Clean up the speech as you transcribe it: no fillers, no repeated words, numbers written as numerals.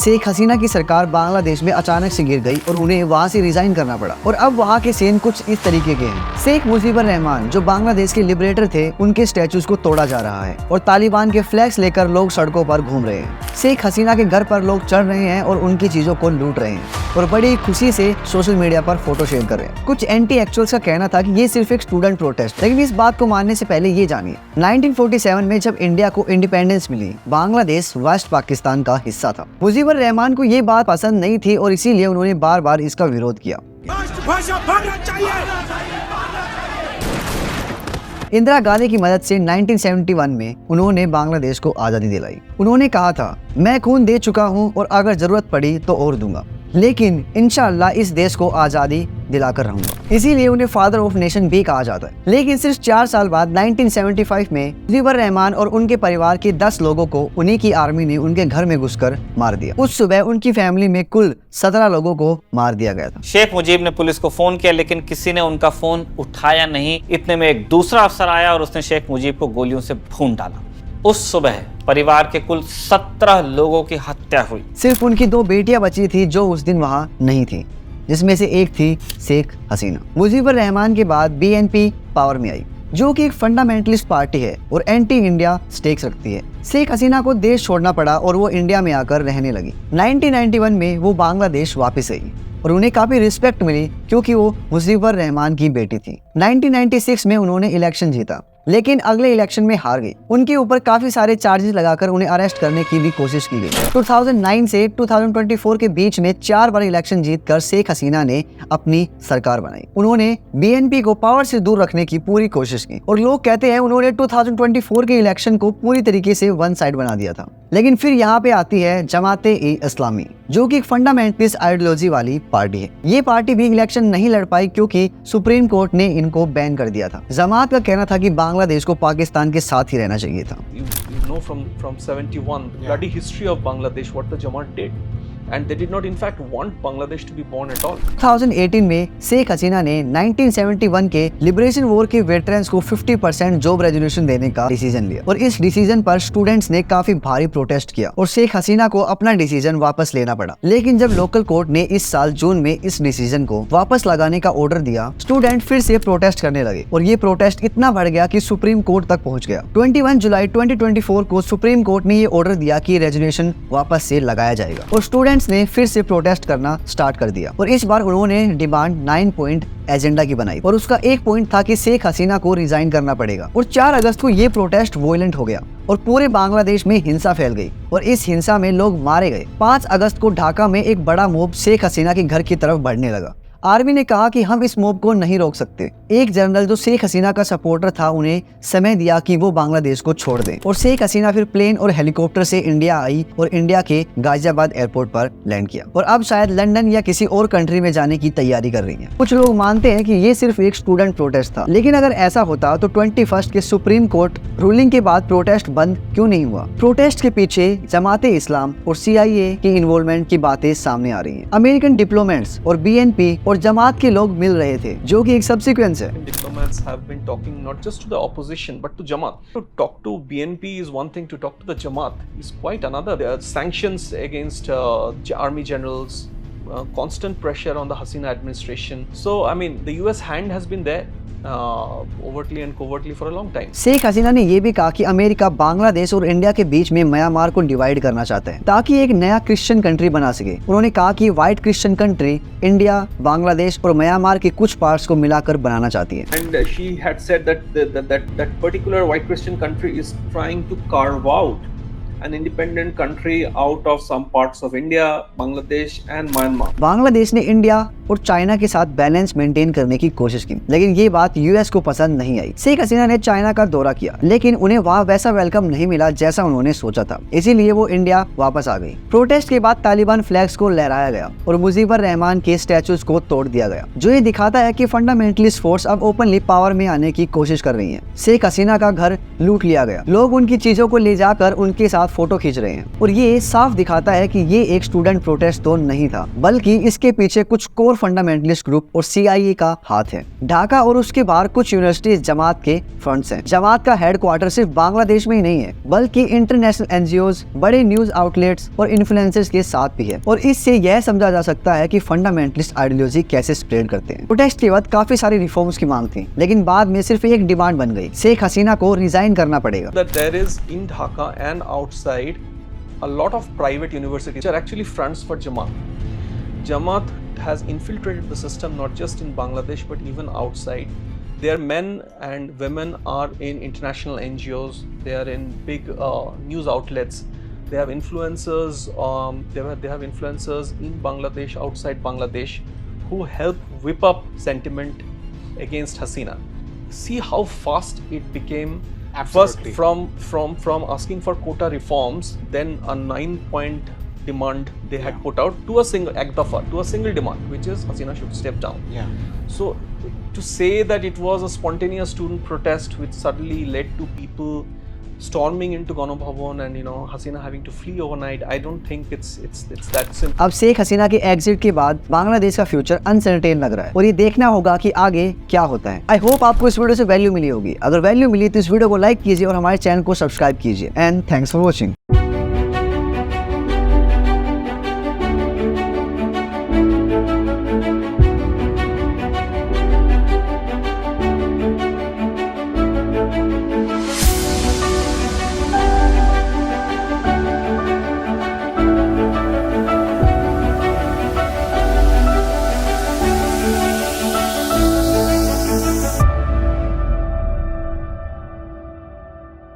शेख हसीना की सरकार बांग्लादेश में अचानक से गिर गई और उन्हें वहाँ से रिजाइन करना पड़ा। और अब वहाँ के सीन कुछ इस तरीके के हैं। शेख मुजीबुर रहमान जो बांग्लादेश के लिबरेटर थे, उनके स्टैचूज को तोड़ा जा रहा है और तालिबान के फ्लैग्स लेकर लोग सड़कों पर घूम रहे हैं। शेख हसीना के घर पर लोग चढ़ रहे हैं और उनकी चीजों को लूट रहे हैं और बड़ी खुशी से सोशल मीडिया पर फोटो शेयर कर रहे हैं। कुछ एंटी एक्चुअल्स का कहना था कि ये सिर्फ एक स्टूडेंट प्रोटेस्ट, लेकिन इस बात को मानने से पहले ये जानिए 1947 में जब इंडिया को इंडिपेंडेंस मिली, बांग्लादेश वेस्ट पाकिस्तान का हिस्सा था। मुजीबुर रहमान को ये बात पसंद नहीं थी और इसीलिए उन्होंने बार बार इसका विरोध किया। इंदिरा गांधी की मदद से 1971 में उन्होंने बांग्लादेश को आज़ादी दिलाई। उन्होंने कहा था, मैं खून दे चुका हूं और अगर जरूरत पड़ी तो और दूंगा, लेकिन इंशाअल्लाह इस देश को आज़ादी दिलाकर रहूंगा। इसीलिए उन्हें फादर ऑफ नेशन भी कहा जाता है। लेकिन सिर्फ 4 साल बाद 1975 में मुजीबुर रहमान और उनके परिवार के 10 लोगों को उन्हीं की आर्मी ने उनके घर में घुसकर मार दिया। उस सुबह उनकी फैमिली में कुल 17 लोगों को मार दिया गया था। शेख मुजीब ने पुलिस को फोन किया, लेकिन किसी ने उनका फोन उठाया नहीं। इतने में एक दूसरा अफसर आया और उसने शेख मुजीब को गोलियों से भून डाला। उस सुबह परिवार के कुल 17 लोगों की हत्या हुई। सिर्फ उनकी 2 बेटियां बची थी जो उस दिन वहां नहीं थी, जिसमें से एक थी शेख हसीना। मुजीबुर रहमान के बाद बीएनपी पावर में आई, जो कि एक फंडामेंटलिस्ट पार्टी है और एंटी इंडिया स्टेक्स रखती है। शेख हसीना को देश छोड़ना पड़ा और वो इंडिया में आकर रहने लगी। 1991 में वो बांग्लादेश वापस आई और उन्हें काफी रिस्पेक्ट मिली क्योंकि वो मुजीबुर रहमान की बेटी थी। 1996 में उन्होंने इलेक्शन जीता, लेकिन अगले इलेक्शन में हार गई। उनके ऊपर काफी सारे चार्जेस लगाकर उन्हें अरेस्ट करने की भी कोशिश की गई। 2009 से 2024 के बीच में 4 बार इलेक्शन जीतकर शेख हसीना ने अपनी सरकार बनाई। उन्होंने बीएनपी को पावर से दूर रखने की पूरी कोशिश की और लोग कहते हैं उन्होंने 2024 के इलेक्शन को पूरी तरीके से वन साइड बना दिया था। लेकिन फिर यहाँ पे आती है जमात-ए-इस्लामी, जो कि एक फंडामेंटलिस्ट आइडियोलॉजी वाली पार्टी है। ये पार्टी भी इलेक्शन नहीं लड़ पाई क्योंकि सुप्रीम कोर्ट ने इनको बैन कर दिया था। जमात का कहना था कि बांग्लादेश को पाकिस्तान के साथ ही रहना चाहिए था। You know from 71 the bloody history of Bangladesh, what the Jamaat did, and they did not in fact want Bangladesh to be born at all. 2018 में शेख हसीना ने 1971 के लिबरेशन वॉर के वेटरन्स को 50% जॉब रेजोल्यूशन देने का डिसीजन लिया और इस डिसीजन पर स्टूडेंट्स ने काफी भारी प्रोटेस्ट किया और शेख हसीना को अपना डिसीजन वापस लेना पड़ा। लेकिन जब लोकल कोर्ट ने इस साल जून में इस डिसीजन को वापस लगाने का ऑर्डर दिया, स्टूडेंट फिर से प्रोटेस्ट करने लगे और ये प्रोटेस्ट इतना बढ़ गया कि सुप्रीम कोर्ट तक पहुंच गया। 21 जुलाई 2024 को सुप्रीम कोर्ट ने ये ऑर्डर दिया कि रेजोल्यूशन वापस से लगाया जाएगा और स्टूडेंट्स ने फिर से प्रोटेस्ट करना स्टार्ट कर दिया और इस बार उन्होंने डिमांड 9 पॉइंट एजेंडा की बनाई और उसका एक पॉइंट था कि शेख हसीना को रिजाइन करना पड़ेगा। और 4 अगस्त को ये प्रोटेस्ट वॉयलेंट हो गया और पूरे बांग्लादेश में हिंसा फैल गई और इस हिंसा में लोग मारे गए। 5 अगस्त को ढाका में एक बड़ा मोब शेख हसीना के घर की तरफ बढ़ने लगा। आर्मी ने कहा कि हम इस मोब को नहीं रोक सकते। एक जनरल जो शेख हसीना का सपोर्टर था उन्हें समय दिया कि वो बांग्लादेश को छोड़ दें और शेख हसीना फिर प्लेन और हेलीकॉप्टर से इंडिया आई और इंडिया के गाजियाबाद एयरपोर्ट पर लैंड किया और अब शायद लंदन या किसी और कंट्री में जाने की तैयारी कर रही है। कुछ लोग मानते हैं कि ये सिर्फ एक स्टूडेंट प्रोटेस्ट था, लेकिन अगर ऐसा होता तो 21 के सुप्रीम कोर्ट रूलिंग के बाद प्रोटेस्ट बंद क्यों नहीं हुआ? प्रोटेस्ट के पीछे जमात-ए-इस्लाम और CIA की इन्वॉल्वमेंट की बातें सामने आ रही है। अमेरिकन डिप्लोमेट्स और BNP और जमात के लोग मिल रहे थे, जो कि एक सबसीक्वेंस है। Diplomats have been talking not just to the opposition but to Jamaat. To talk to BNP is one thing, to talk to the Jamaat is quite another. There are sanctions against army generals, constant pressure on the Hasina administration. So I mean the US hand has been there overtly and covertly for a long time. Sheikh Hasina ने यह भी कहा कि America Bangladesh और India के बीच में Myanmar को divide करना चाहता है ताकि एक नया क्रिश्चियन कंट्री बना सके। उन्होंने कहा कि white Christian country India, Bangladesh और म्यांमार के कुछ पार्ट्स को मिलाकर बनाना चाहती है। And she had said that particular white Christian country is trying to carve out an independent country out of some parts of India, Bangladesh and Myanmar. Bangladesh ने India और China के साथ बैलेंस मेंटेन करने की कोशिश की, लेकिन ये बात यूएस को पसंद नहीं आई। शेख हसीना ने चाइना का दौरा किया, लेकिन उन्हें वहाँ वैसा वेलकम नहीं मिला जैसा उन्होंने सोचा था, इसीलिए वो इंडिया वापस आ गई। प्रोटेस्ट के बाद तालिबान फ्लैग्स को लहराया गया और मुजीबुर रहमान के स्टैचूज को तोड़ दिया गया, जो ये दिखाता है कि फंडामेंटलिस्ट फोर्स अब ओपनली पावर में आने की कोशिश कर रही है। शेख हसीना का घर लूट लिया गया, लोग उनकी चीजों को ले जाकर उनके साथ फोटो खींच रहे हैं और ये साफ दिखाता है कि ये एक स्टूडेंट प्रोटेस्ट तो नहीं था, बल्कि इसके पीछे कुछ कोर फंडामेंटलिस्ट ग्रुप और CIA का हाथ है। ढाका और उसके बाहर कुछ यूनिवर्सिटीज जमात के फंड्स हैं। जमात का हेडक्वार्टर सिर्फ बांग्लादेश में ही नहीं है, बल्कि इंटरनेशनल NGOs, बड़े न्यूज आउटलेट्स और इन्फ्लुएंसर्स के साथ भी है। और इससे यह समझा जा सकता है कि फंडामेंटलिस्ट आइडियोलॉजी कैसे स्प्रेड करते हैं। प्रोटेस्ट के बाद काफी सारी रिफॉर्म्स की मांग थी, लेकिन बाद में सिर्फ एक डिमांड बन गई, शेख हसीना को रिजाइन करना पड़ेगा। That there is in Dhaka and outside a lot of private universities which are actually fronts for Jamaat. Jamaat has infiltrated the system not just in Bangladesh but even outside. Their men and women are in international NGOs. They are in big news outlets. They have influencers. They have influencers in Bangladesh, outside Bangladesh, who help whip up sentiment against Hasina. See how fast it became. Absolutely. First, from asking for quota reforms, then a 9-point demand they had put out to a single demand, which is Hasina should step down. Yeah. So to say that it was a spontaneous student protest which suddenly led to people storming into Ganabhavan and Hasina having to flee overnight, I don't think it's that simple. अब शेख हसीना के exit के बाद बांग्लादेश का future uncertain लग रहा है और ये देखना होगा कि आगे क्या होता है। आई होप आपको इस वीडियो से वैल्यू मिली होगी। अगर वैल्यू मिली तो इस वीडियो को लाइक कीजिए और हमारे चैनल को सब्सक्राइब कीजिए। And thanks for watching.